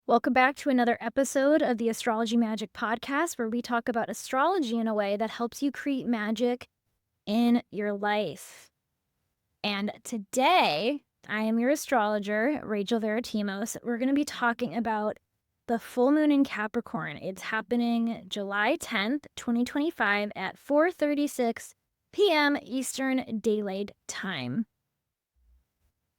Welcome back to another episode of the Astrology Magic Podcast, where we talk about astrology in a way that helps you create magic in your life. And today, I am your astrologer, Rachel Veratimos. We're going to be talking about the full moon in Capricorn. It's happening July 10th, 2025 at 4:36 p.m. Eastern Daylight Time.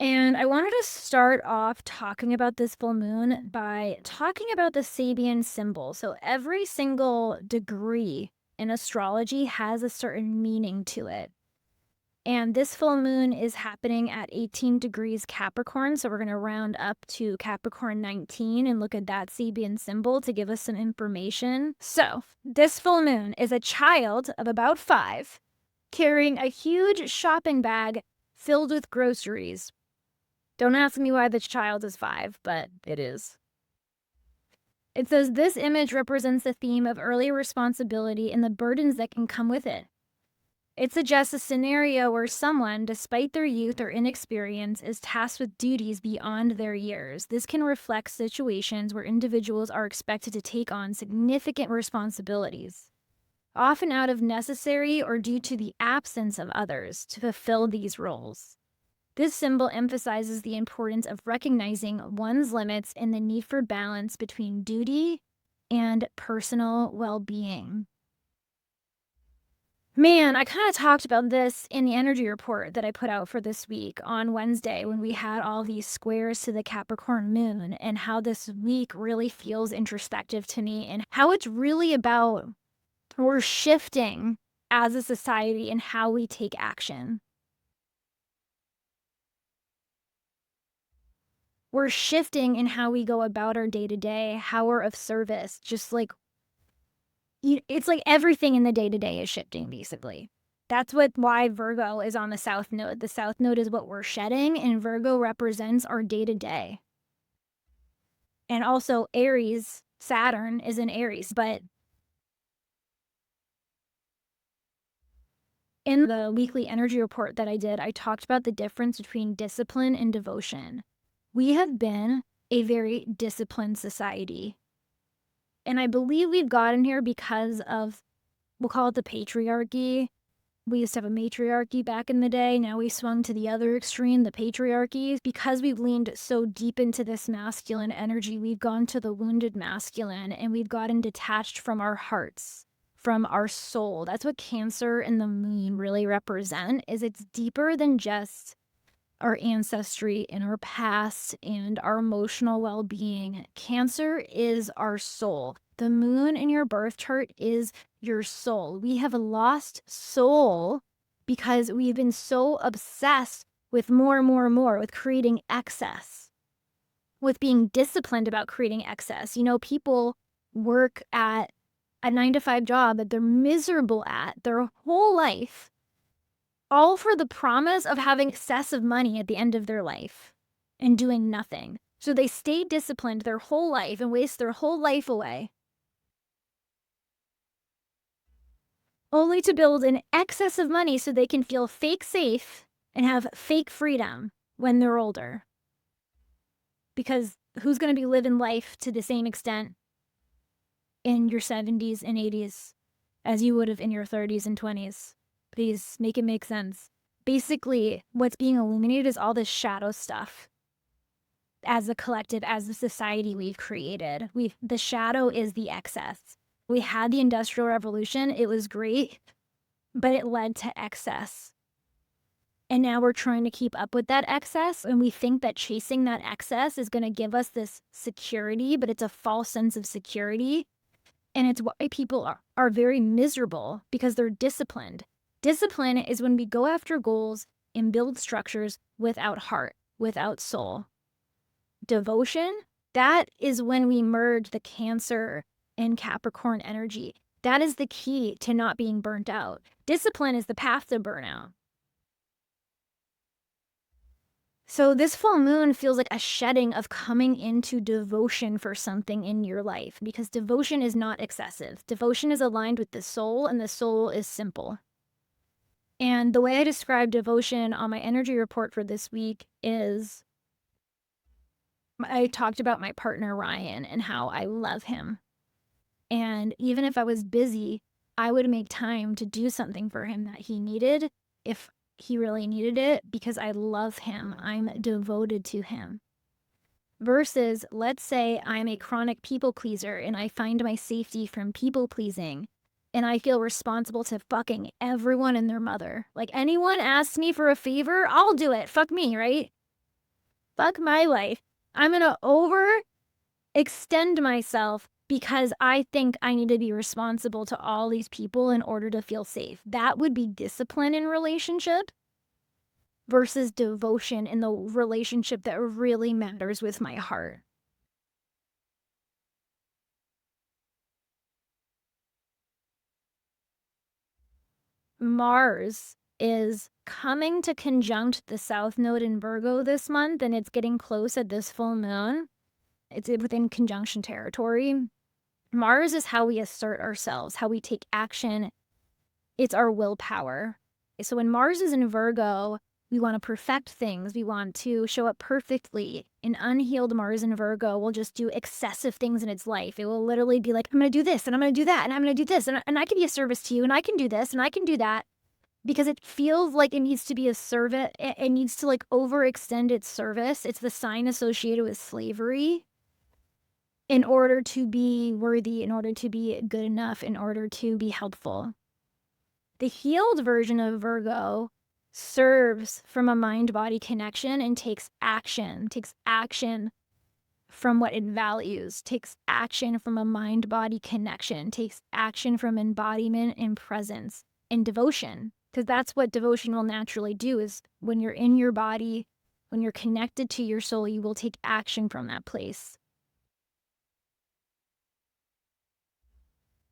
And I wanted to start off talking about this full moon by talking about the Sabian symbol. So every single degree in astrology has a certain meaning to it. And this full moon is happening at 18 degrees Capricorn. So we're going to round up to Capricorn 19 and look at that Sabian symbol to give us some information. So this full moon is a child of about 5 carrying a huge shopping bag filled with groceries. Don't ask me why the child is 5, but it is. It says this image represents the theme of early responsibility and the burdens that can come with it. It suggests a scenario where someone, despite their youth or inexperience, is tasked with duties beyond their years. This can reflect situations where individuals are expected to take on significant responsibilities, often out of necessity or due to the absence of others to fulfill these roles. This symbol emphasizes the importance of recognizing one's limits and the need for balance between duty and personal well-being. Man, I kind of talked about this in the energy report that I put out for this week on Wednesday when we had all these squares to the Capricorn moon, and how this week really feels introspective to me and how it's really about we're shifting as a society in how we take action. We're shifting in how we go about our day-to-day, how we're of service, just like it's like everything in the day-to-day is shifting, basically. That's why Virgo is on the South Node. The South Node is what we're shedding, and Virgo represents our day-to-day. And also Aries, Saturn is in Aries, but in the weekly energy report that I did, I talked about the difference between discipline and devotion. We have been a very disciplined society. And I believe we've gotten here because of, we'll call it the patriarchy. We used to have a matriarchy back in the day. Now we swung to the other extreme, the patriarchy. Because we've leaned so deep into this masculine energy, we've gone to the wounded masculine, and we've gotten detached from our hearts, from our soul. That's what Cancer and the moon really represent, is it's deeper than just our ancestry and our past and our emotional well-being. Cancer is our soul. The moon in your birth chart is your soul. We have lost soul because we've been so obsessed with more, with creating excess, with being disciplined about creating excess. You know, people work at a 9-to-5 job that they're miserable at their whole life, all for the promise of having excessive money at the end of their life and doing nothing. So they stay disciplined their whole life and waste their whole life away, only to build an excess of money so they can feel fake safe and have fake freedom when they're older. Because who's going to be living life to the same extent in your 70s and 80s as you would have in your 30s and 20s? Please make it make sense. Basically, what's being illuminated is all this shadow stuff. As a collective, as a society we've created, the shadow is the excess. We had the Industrial Revolution. It was great, but it led to excess. And now we're trying to keep up with that excess, and we think that chasing that excess is going to give us this security, but it's a false sense of security. And it's why people are very miserable, because they're disciplined. Discipline is when we go after goals and build structures without heart, without soul. Devotion, that is when we merge the Cancer and Capricorn energy. That is the key to not being burnt out. Discipline is the path to burnout. So this full moon feels like a shedding of coming into devotion for something in your life, because devotion is not excessive. Devotion is aligned with the soul, and the soul is simple. And the way I describe devotion on my energy report for this week is I talked about my partner, Ryan, and how I love him. And even if I was busy, I would make time to do something for him that he needed if he really needed it because I love him. I'm devoted to him. Versus, let's say I'm a chronic people pleaser and I find my safety from people pleasing and I feel responsible to fucking everyone and their mother. Like, anyone asks me for a favor, I'll do it. Fuck me, right? Fuck my life. I'm gonna overextend myself because I think I need to be responsible to all these people in order to feel safe. That would be discipline in relationship versus devotion in the relationship that really matters with my heart. Mars is coming to conjunct the South Node in Virgo this month, and it's getting close at this full moon. It's within conjunction territory. Mars is how we assert ourselves, how we take action. It's our willpower. So when Mars is in Virgo, we want to perfect things. We want to show up perfectly. An unhealed Mars in Virgo will just do excessive things in its life. It will literally be like, I'm going to do this, and I'm going to do that, and I'm going to do this, and I can be a service to you, and I can do this, and I can do that. Because it feels like it needs to be a servant. It needs to like overextend its service. It's the sign associated with slavery in order to be worthy, in order to be good enough, in order to be helpful. The healed version of Virgo serves from a mind-body connection and takes action from what it values, takes action from a mind-body connection, takes action from embodiment and presence and devotion. Because that's what devotion will naturally do, is when you're in your body, when you're connected to your soul, you will take action from that place.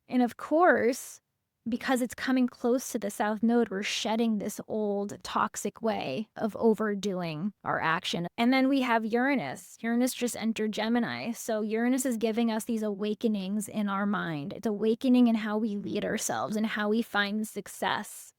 And of course, because it's coming close to the South Node, we're shedding this old toxic way of overdoing our action. And then we have Uranus. Uranus just entered Gemini. So Uranus is giving us these awakenings in our mind. It's awakening in how we lead ourselves and how we find success.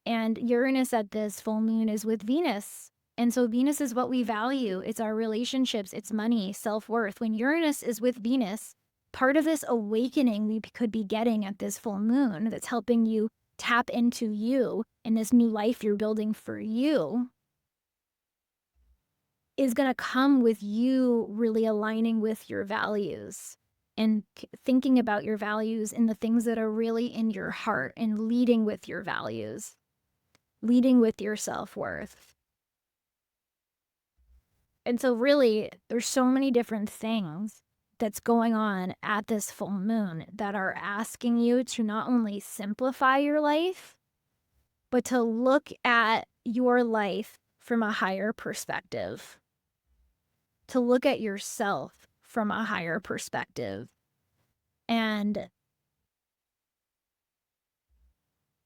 And Uranus at this full moon is with Venus. And so Venus is what we value. It's our relationships, it's money, self-worth. When Uranus is with Venus, part of this awakening we could be getting at this full moon that's helping you tap into you and this new life you're building for you is going to come with you really aligning with your values and thinking about your values and the things that are really in your heart and leading with your values, leading with your self-worth. And so really, there's so many different things that's going on at this full moon that are asking you to not only simplify your life, but to look at your life from a higher perspective, to look at yourself from a higher perspective, and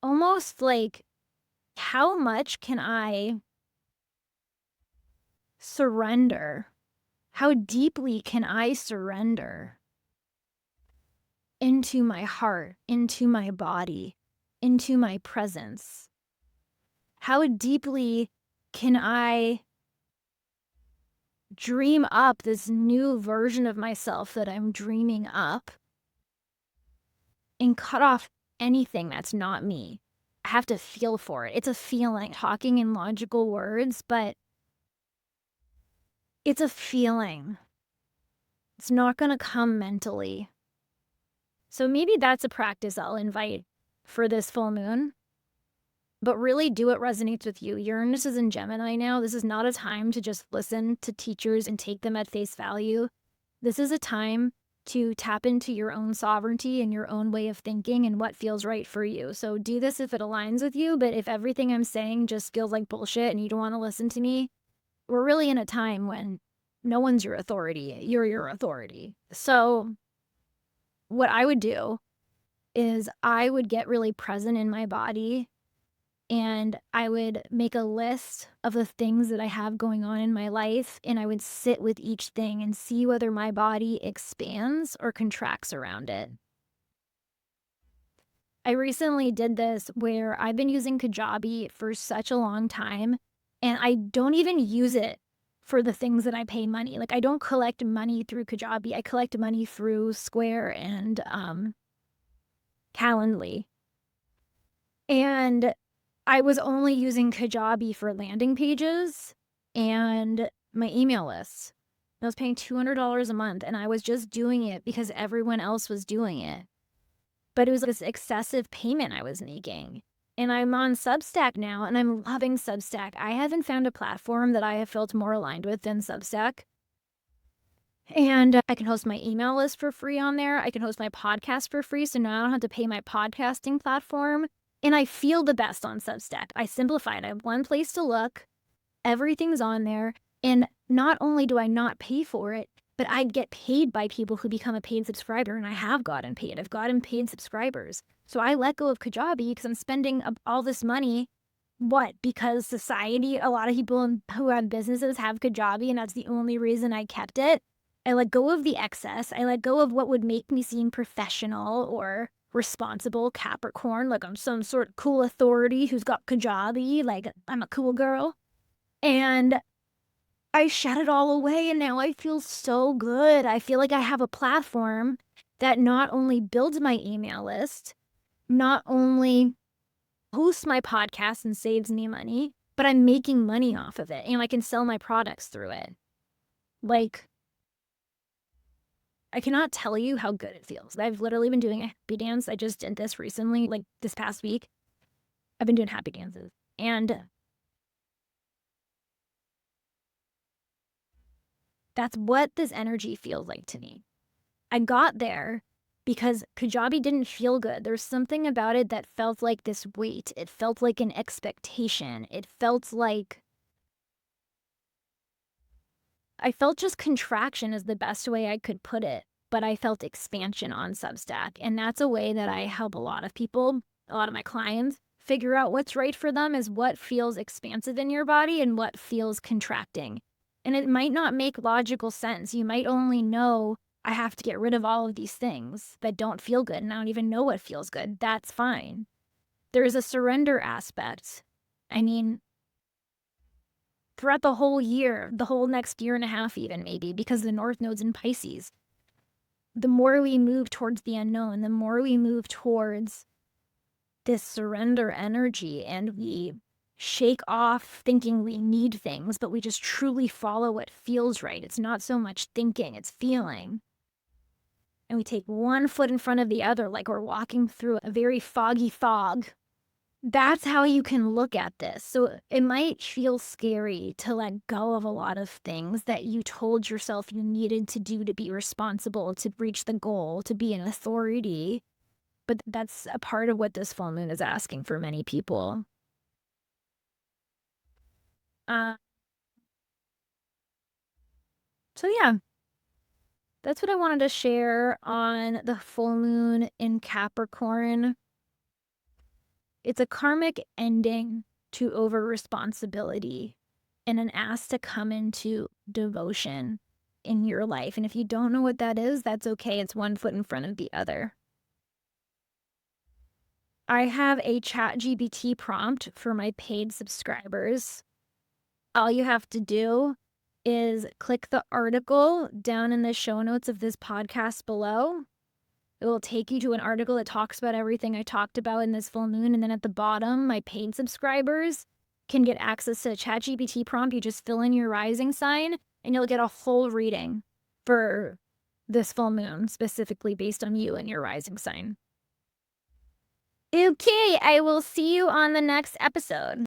almost like, how much can I surrender? How deeply can I surrender into my heart, into my body, into my presence? How deeply can I dream up this new version of myself that I'm dreaming up and cut off anything that's not me? I have to feel for it. It's a feeling, talking in logical words, but it's a feeling. It's not going to come mentally. So maybe that's a practice I'll invite for this full moon. But really do what resonates with you. Uranus is in Gemini now. This is not a time to just listen to teachers and take them at face value. This is a time to tap into your own sovereignty and your own way of thinking and what feels right for you. So do this if it aligns with you. But if everything I'm saying just feels like bullshit and you don't want to listen to me, we're really in a time when no one's your authority. You're your authority. So what I would do is I would get really present in my body, and I would make a list of the things that I have going on in my life, and I would sit with each thing and see whether my body expands or contracts around it. I recently did this where I've been using Kajabi for such a long time, and I don't even use it for the things that I pay money. Like, I don't collect money through Kajabi. I collect money through Square and Calendly. And I was only using Kajabi for landing pages and my email lists. I was paying $200 a month, and I was just doing it because everyone else was doing it. But it was this excessive payment I was making. And I'm on Substack now, and I'm loving Substack. I haven't found a platform that I have felt more aligned with than Substack. And I can host my email list for free on there. I can host my podcast for free, so now I don't have to pay my podcasting platform. And I feel the best on Substack. I simplified. I have one place to look. Everything's on there. And not only do I not pay for it, but I get paid by people who become a paid subscriber, and I have gotten paid. I've gotten paid subscribers. So I let go of Kajabi because I'm spending all this money. What? Because society, a lot of people who have businesses have Kajabi, and that's the only reason I kept it. I let go of the excess. I let go of what would make me seem professional or responsible Capricorn, like I'm some sort of cool authority who's got Kajabi, like I'm a cool girl. And I shut it all away, and now I feel so good. I feel like I have a platform that not only builds my email list, not only hosts my podcast and saves me money, but I'm making money off of it, and I can sell my products through it. Like, I cannot tell you how good it feels. I've literally been doing a happy dance. I just did this recently, like this past week. I've been doing happy dances, and that's what this energy feels like to me. I got there because Kajabi didn't feel good. There's something about it that felt like this weight. It felt like an expectation. It felt like I felt just contraction is the best way I could put it, but I felt expansion on Substack. And that's a way that I help a lot of people, a lot of my clients, figure out what's right for them is what feels expansive in your body and what feels contracting. And it might not make logical sense. You might only know I have to get rid of all of these things that don't feel good, and I don't even know what feels good. That's fine. There's a surrender aspect. I mean, throughout the whole year, the whole next year and a half even maybe, because the North Node's in Pisces, the more we move towards the unknown, the more we move towards this surrender energy, and we shake off thinking we need things, but we just truly follow what feels right. It's not so much thinking, it's feeling. And we take one foot in front of the other like we're walking through a very foggy fog. That's how you can look at this. So it might feel scary to let go of a lot of things that you told yourself you needed to do to be responsible, to reach the goal, to be an authority. But that's a part of what this full moon is asking for many people. So yeah, that's what I wanted to share on the full moon in Capricorn. It's a karmic ending to over responsibility and an ask to come into devotion in your life. And if you don't know what that is, that's okay. It's one foot in front of the other. I have a ChatGPT prompt for my paid subscribers. All you have to do is click the article down in the show notes of this podcast below. It will take you to an article that talks about everything I talked about in this full moon. And then at the bottom, my paid subscribers can get access to a ChatGPT prompt. You just fill in your rising sign and you'll get a whole reading for this full moon, specifically based on you and your rising sign. Okay, I will see you on the next episode.